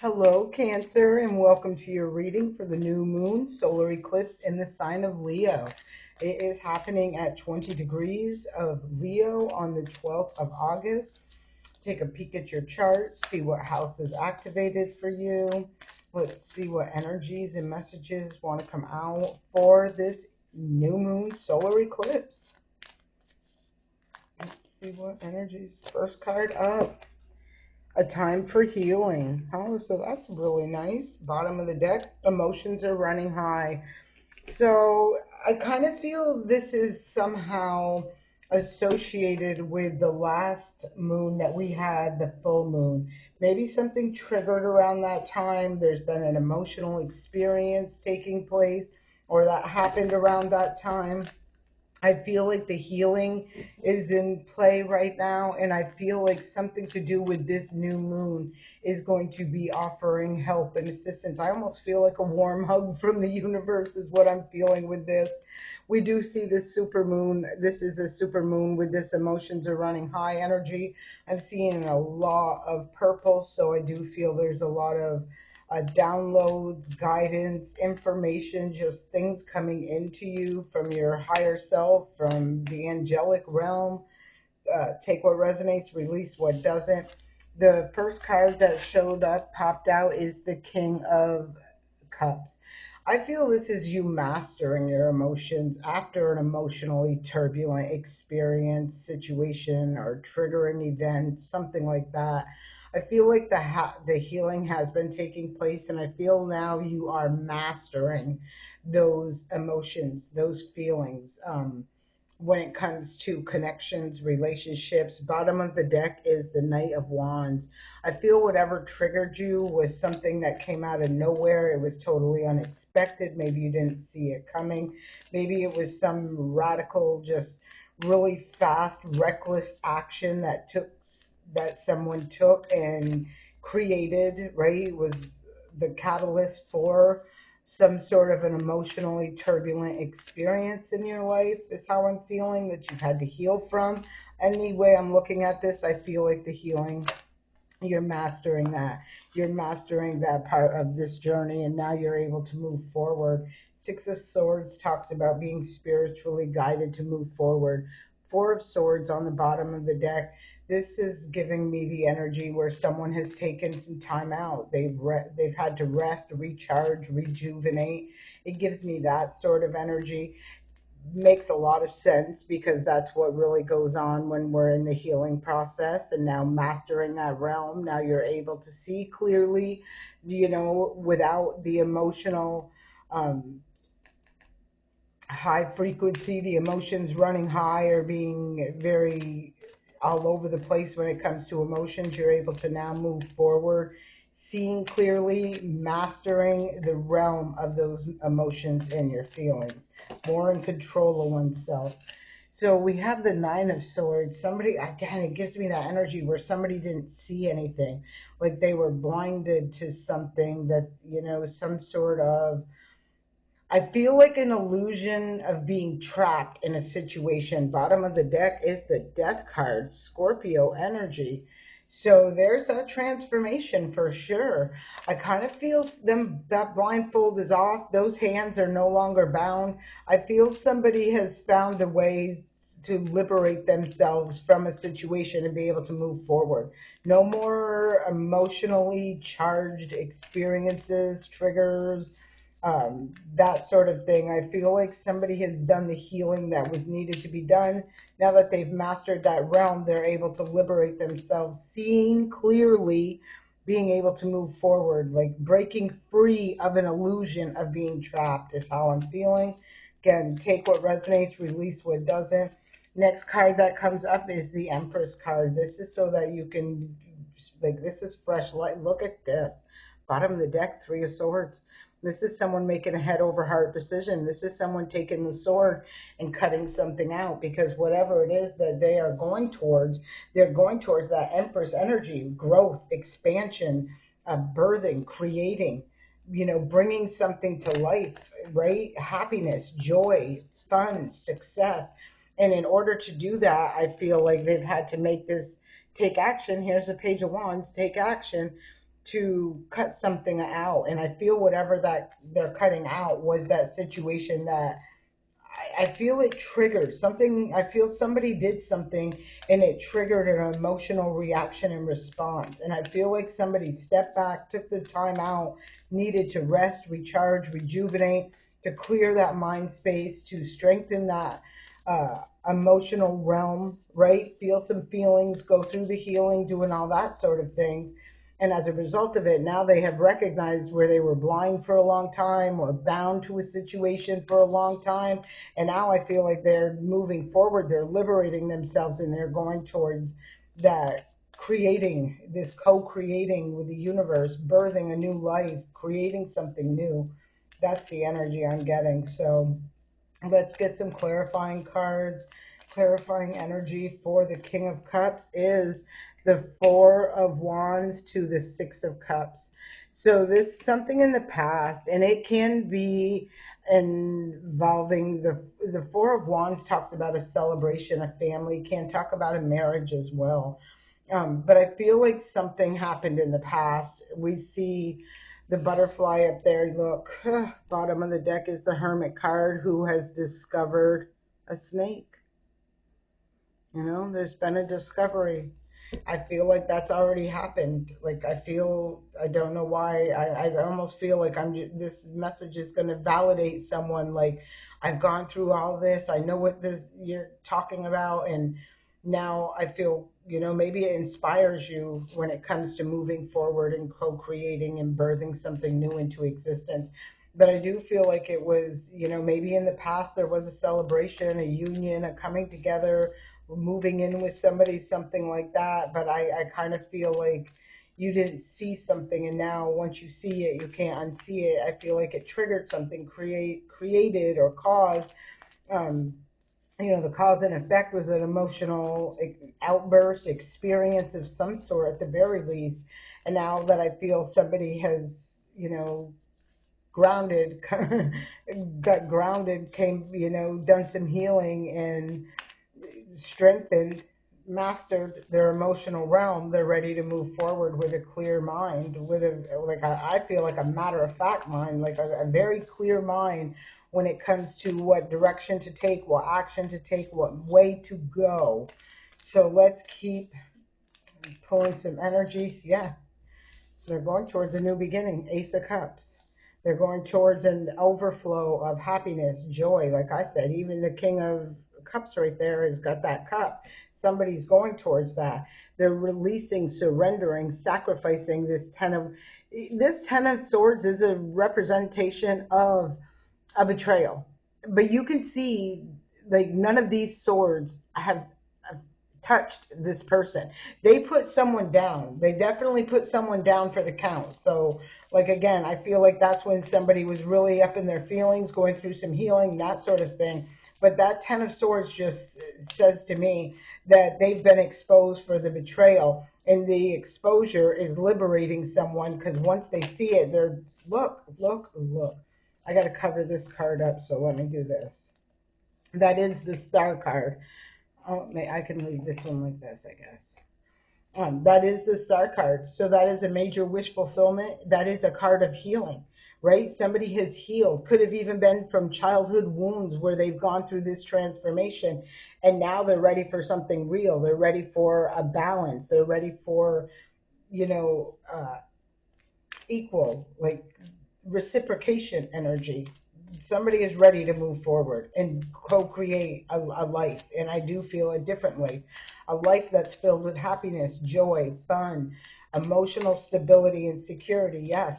Hello, Cancer, and welcome to your reading for the new moon solar eclipse in the sign of Leo. It is happening at 20 degrees of Leo on the 12th of August. Take a peek at your chart, see what house is activated for you. Let's see what energies and messages want to come out for this new moon solar eclipse. Let's see what energies. First card up. A time for healing. Oh, so that's really nice. Bottom of the deck, emotions are running high. So I kind of feel this is somehow associated with the last moon that we had, the full moon. Maybe something triggered around that time. There's been an emotional experience taking place, or that happened around that time. I feel like the healing is in play right now, and I feel like something to do with this new moon is going to be offering help and assistance. I almost feel like a warm hug from the universe is what I'm feeling with this. We do see this super moon. This is a super moon with this emotions are running high energy. I'm seeing a lot of purple, so I do feel there's a lot of downloads, guidance, information, just things coming into you from your higher self, from the angelic realm. Take what resonates, release what doesn't. The first card that showed up, popped out, is the King of Cups. I feel this is you mastering your emotions after an emotionally turbulent experience, situation, or triggering event, something like that. I feel like the healing has been taking place, and I feel now you are mastering those emotions, those feelings. When it comes to connections, relationships, bottom of the deck is the Knight of Wands. I feel whatever triggered you was something that came out of nowhere. It was totally unexpected. Maybe you didn't see it coming. Maybe it was some radical, just really fast, reckless action that someone took and created, right? It was the catalyst for some sort of an emotionally turbulent experience in your life, is how I'm feeling, that you've had to heal from. Any way I'm looking at this, I feel like the healing, you're mastering that. You're mastering that part of this journey, and now you're able to move forward. Six of Swords talks about being spiritually guided to move forward. Four of Swords on the bottom of the deck. This is giving me the energy where someone has taken some time out. They've had to rest, recharge, rejuvenate. It gives me that sort of energy. Makes a lot of sense because that's what really goes on when we're in the healing process, and now mastering that realm. Now you're able to see clearly, without the emotional um, high frequency, the emotions running high or being very all over the place when it comes to emotions. You're able to now move forward, seeing clearly, mastering the realm of those emotions and your feelings, more in control of oneself. So we have the Nine of Swords. Somebody, again, it gives me that energy where somebody didn't see anything, like they were blinded to something that, some sort of, I feel like an illusion of being trapped in a situation. Bottom of the deck is the Death card, Scorpio energy. So there's that transformation for sure. I kind of feel them, that blindfold is off. Those hands are no longer bound. I feel somebody has found a way to liberate themselves from a situation and be able to move forward. No more emotionally charged experiences, triggers, that sort of thing. I feel like somebody has done the healing that was needed to be done. Now that they've mastered that realm, they're able to liberate themselves, seeing clearly, being able to move forward, like breaking free of an illusion of being trapped is how I'm feeling. Again, take what resonates, release what doesn't. Next card that comes up is the Empress card. This is so that you can, like, this is fresh light. Look at this. Bottom of the deck, Three of Swords. This is someone making a head over heart decision. This is someone taking the sword and cutting something out, because whatever it is that they are going towards, they're going towards that Empress energy, growth, expansion, birthing, creating, bringing something to life, right? Happiness, joy, fun, success. And in order to do that, I feel like they've had to make this, take action. Here's the Page of Wands, take action to cut something out, and I feel whatever that they're cutting out was that situation that I feel it triggered something. I feel somebody did something and it triggered an emotional reaction and response. And I feel like somebody stepped back, took the time out, needed to rest, recharge, rejuvenate, to clear that mind space, to strengthen that emotional realm, right? Feel some feelings, go through the healing, doing all that sort of thing. And as a result of it, now they have recognized where they were blind for a long time or bound to a situation for a long time. And now I feel like they're moving forward, they're liberating themselves, and they're going towards that creating, this co-creating with the universe, birthing a new life, creating something new. That's the energy I'm getting. So let's get some clarifying cards. Clarifying energy for the King of Cups is the Four of Wands to the Six of Cups. So this is something in the past, and it can be involving the Four of Wands talks about a celebration, a family, can talk about a marriage as well. But I feel like something happened in the past. We see the butterfly up there. Look, bottom of the deck is the Hermit card, who has discovered a snake. You know, there's been a discovery. I feel like that's already happened. Like I feel, I don't know why. I almost feel like this message is going to validate someone. Like I've gone through all this. I know what this you're talking about, and now I feel, maybe it inspires you when it comes to moving forward and co-creating and birthing something new into existence. But I do feel like it was, maybe in the past there was a celebration, a union, a coming together, moving in with somebody, something like that. But I kind of feel like you didn't see something, and now once you see it, you can't unsee it. I feel like it triggered something, created or caused. Um, the cause and effect was an emotional outburst, experience of some sort at the very least. And now that I feel somebody has, you know, grounded, got grounded, came, done some healing and strengthened, mastered their emotional realm, they're ready to move forward with a clear mind, with I feel like a matter of fact mind, like a very clear mind when it comes to what direction to take, what action to take, what way to go. So let's keep pulling some energy. Yeah, they're going towards a new beginning. Ace of Cups. They're going towards an overflow of happiness, joy. Like I said, even the King of Cups right there has got that cup. Somebody's going towards that. They're releasing, surrendering, sacrificing this Ten of Swords is a representation of a betrayal. But you can see, like, none of these swords have touched this person. They put someone down. They definitely put someone down for the count. So, like, again, I feel like that's when somebody was really up in their feelings, going through some healing, that sort of thing. But that Ten of Swords just says to me that they've been exposed for the betrayal. And the exposure is liberating someone, because once they see it, they're, look, look, look. I got to cover this card up, so let me do this. That is the Star card. Oh, I can leave this one like this, I guess. That is the Star card. So that is a major wish fulfillment. That is a card of healing, right? Somebody has healed. Could have even been from childhood wounds where they've gone through this transformation, and now they're ready for something real. They're ready for a balance. They're ready for, you know, equal, like reciprocation energy. Somebody is ready to move forward and co-create a life, and I do feel a different life, a life that's filled with happiness, joy, fun, emotional stability, and security. Yes,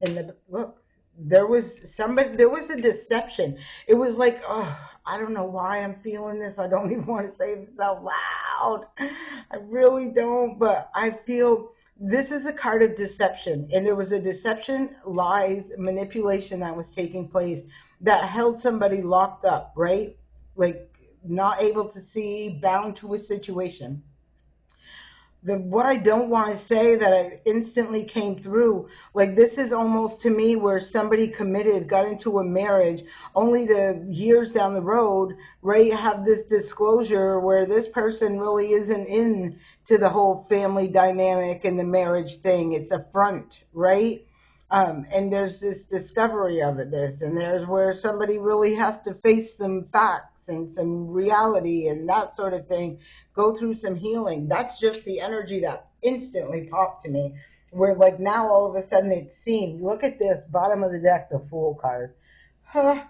and look, there was a deception. It was like, oh, I don't know why I'm feeling this. I don't even want to say this out loud. I really don't, but I feel this is a card of deception, and there was a deception, lies, manipulation that was taking place that held somebody locked up, right? Like not able to see, bound to a situation. What I don't want to say that I instantly came through, like this is almost to me where somebody committed, got into a marriage, only to years down the road, right, have this disclosure where this person really isn't in to the whole family dynamic and the marriage thing. It's a front, right? And there's this discovery of it, this, and there's where somebody really has to face some facts and some reality and that sort of thing, go through some healing. That's just the energy that instantly popped to me. Where like now all of a sudden it's seen. Look at this bottom of the deck, the Fool card. Huh.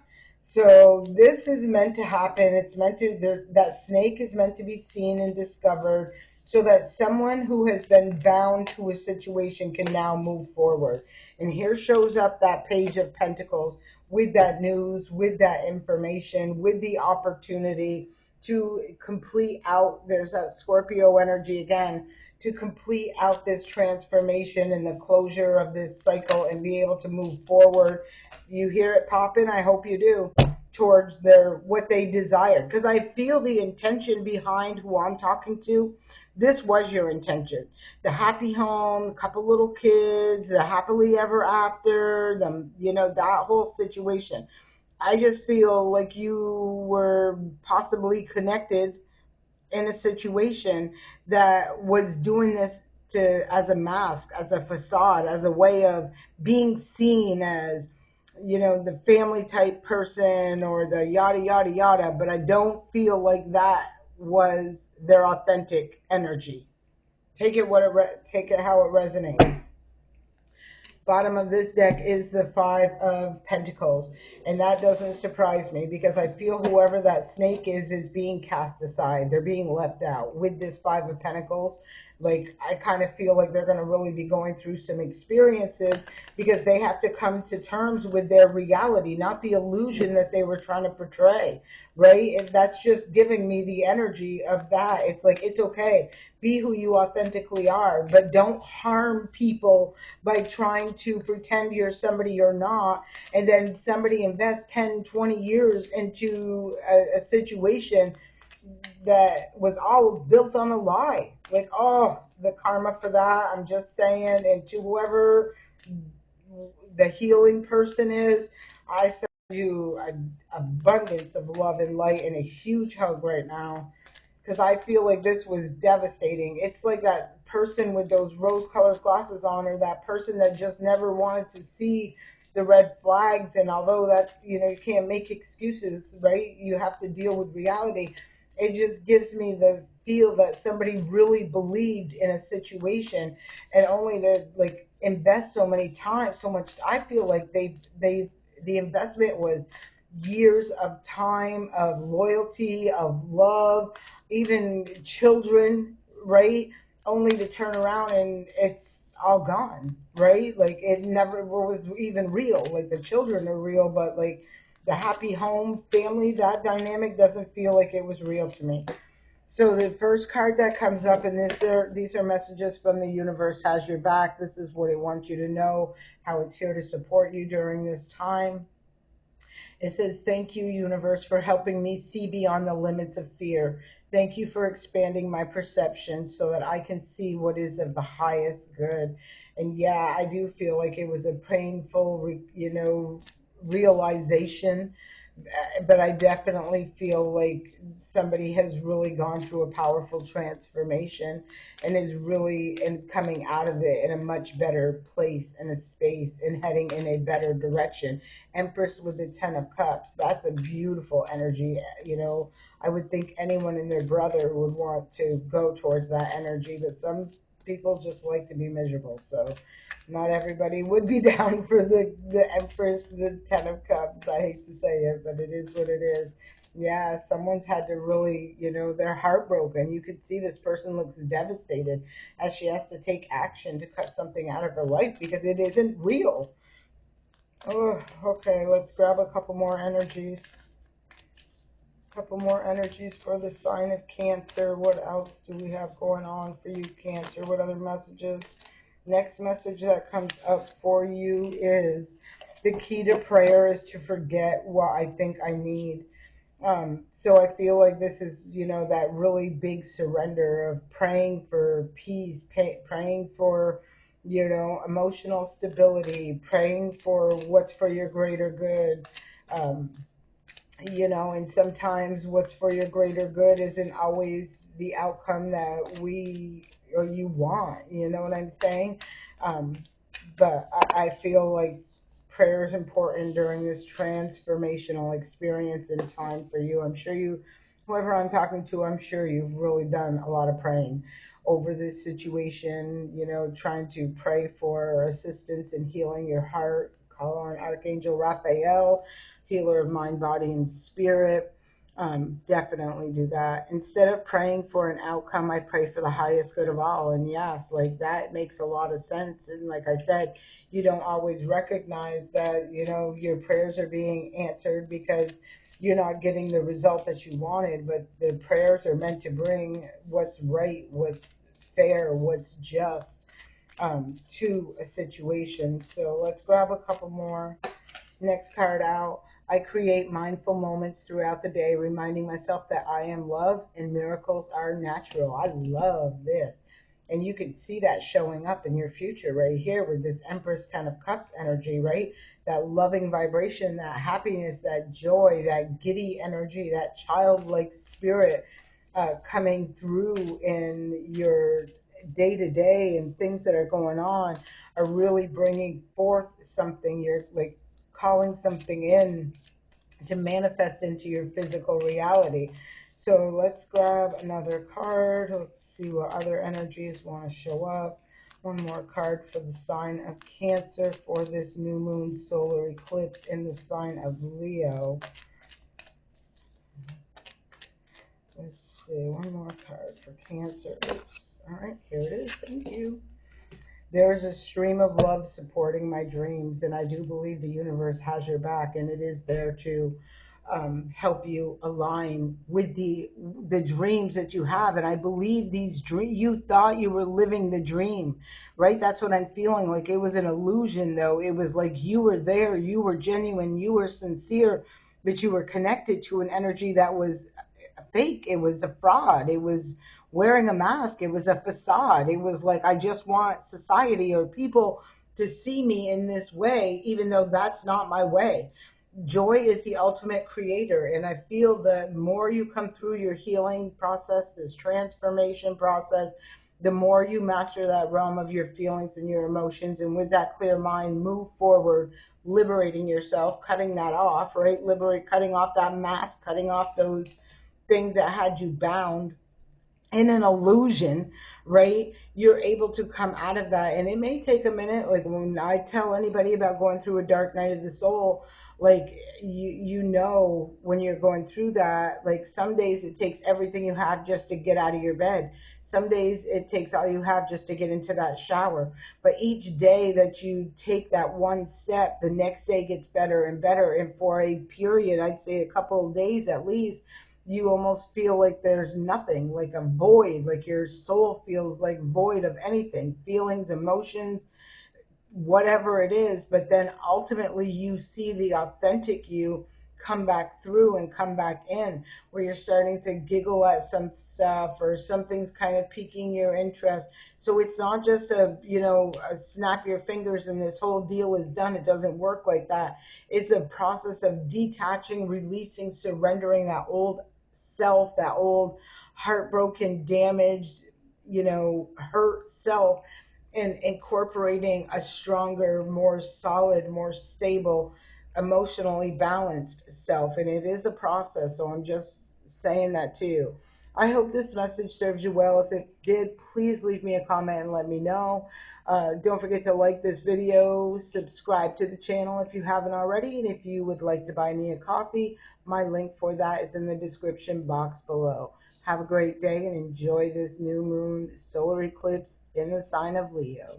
So this is meant to happen. It's meant to, that snake is meant to be seen and discovered so that someone who has been bound to a situation can now move forward. And here shows up that Page of Pentacles with that news, with that information, with the opportunity to complete out, there's that Scorpio energy again, to complete out this transformation and the closure of this cycle and be able to move forward. You hear it popping? I hope you do. Towards their what they desire, because I feel the intention behind who I'm talking to. This was your intention. The happy home, couple little kids, the happily ever after, that whole situation. I just feel like you were possibly connected in a situation that was doing this to as a mask, as a facade, as a way of being seen as, the family type person or the yada yada yada. But I don't feel like that was their authentic energy. Take it how it resonates. Bottom of this deck is the Five of Pentacles, and that doesn't surprise me because I feel whoever that snake is being cast aside. They're being left out with this Five of Pentacles. Like, I kind of feel like they're going to really be going through some experiences because they have to come to terms with their reality, not the illusion that they were trying to portray, right? And that's just giving me the energy of that. It's like, it's okay. Be who you authentically are, but don't harm people by trying to pretend you're somebody you're not, and then somebody invests 10, 20 years into a situation that was all built on a lie. Like, oh, the karma for that, I'm just saying. And to whoever the healing person is, I send you an abundance of love and light and a huge hug right now, because I feel like this was devastating. It's like that person with those rose-colored glasses on, or that person that just never wanted to see the red flags. And although that's, you can't make excuses, right? You have to deal with reality. It just gives me the feel that somebody really believed in a situation, and only to like invest so many times, so much. I feel like the investment was years of time, of loyalty, of love, even children, right? Only to turn around and it's all gone, right? Like it never was even real. Like the children are real, but like the happy home family, that dynamic doesn't feel like it was real to me. So the first card that comes up, and these are messages from the universe, has your back. This is what it wants you to know, how it's here to support you during this time. It says, thank you, universe, for helping me see beyond the limits of fear. Thank you for expanding my perception so that I can see what is of the highest good. And yeah, I do feel like it was a painful, realization, but I definitely feel like somebody has really gone through a powerful transformation and is really coming out of it in a much better place and a space and heading in a better direction. Empress with the Ten of Cups, that's a beautiful energy. I would think anyone and their brother would want to go towards that energy, but some people just like to be miserable. So not everybody would be down for the Empress, the Ten of Cups. I hate to say it, but it is what it is. Yeah, someone's had to really, they're heartbroken. You could see this person looks devastated as she has to take action to cut something out of her life because it isn't real. Oh, okay, let's grab a couple more energies. Couple more energies for the sign of Cancer. What else do we have going on for you, Cancer? What other messages? Next message that comes up for you is the key to prayer is to forget what I think I need. So I feel like this is, that really big surrender of praying for peace, praying for, emotional stability, praying for what's for your greater good. Um, and sometimes what's for your greater good isn't always the outcome that we or you want. You know what I'm saying? Um, but I feel like prayer is important during this transformational experience and time for you. I'm sure whoever I'm talking to, I'm sure you've really done a lot of praying over this situation, trying to pray for assistance in healing your heart. Call on Archangel Raphael, healer of mind, body, and spirit. Definitely do that. Instead of praying for an outcome, I pray for the highest good of all. And yes, like that makes a lot of sense. And like I said, you don't always recognize that, your prayers are being answered because you're not getting the result that you wanted, but the prayers are meant to bring what's right, what's fair, what's just to a situation. So let's grab a couple more. Next card out. I create mindful moments throughout the day, reminding myself that I am loved and miracles are natural. I love this. And you can see that showing up in your future right here with this Empress Ten of Cups energy, right? That loving vibration, that happiness, that joy, that giddy energy, that childlike spirit coming through in your day to day and things that are going on are really bringing forth something. You're like calling something in to manifest into your physical reality. So let's grab another card. Let's see what other energies want to show up. One more card for the sign of Cancer for this new moon solar eclipse in the sign of Leo. Let's see, one more card for Cancer. Oops. All right, here it is. Thank you. There is a stream of love supporting my dreams, and I do believe the universe has your back, and it is there to help you align with the dreams that you have. And I believe these dreams, you thought you were living the dream, right? That's what I'm feeling like. It was an illusion, though. It was like you were there, you were genuine, you were sincere, but you were connected to an energy that was fake. It was a fraud. It was wearing a mask. It was a facade. It was like, I just want society or people to see me in this way, even though that's not my way. Joy is the ultimate creator. And I feel the more you come through your healing process, this transformation process, the more you master that realm of your feelings and your emotions. And with that clear mind, move forward, liberating yourself, cutting that off, right? Cutting off that mask, cutting off those things that had you bound in an illusion, right? You're able to come out of that. And it may take a minute. Like when I tell anybody about going through a dark night of the soul, like you know when you're going through that, like some days it takes everything you have just to get out of your bed. Some days it takes all you have just to get into that shower. But each day that you take that one step, the next day gets better and better. And for a period, I'd say a couple of days at least, you almost feel like there's nothing, like a void, like your soul feels like void of anything, feelings, emotions, whatever it is. But then ultimately you see the authentic you come back through and come back in, where you're starting to giggle at some stuff or something's kind of piquing your interest. So it's not just a snap your fingers and this whole deal is done. It doesn't work like that. It's a process of detaching, releasing, surrendering that old self, that old heartbroken, damaged, hurt self, and incorporating a stronger, more solid, more stable, emotionally balanced self. And it is a process, so I'm just saying that to you. I hope this message serves you well. If it did, please leave me a comment and let me know. Don't forget to like this video, subscribe to the channel if you haven't already, and if you would like to buy me a coffee, my link for that is in the description box below. Have a great day and enjoy this new moon solar eclipse in the sign of Leo.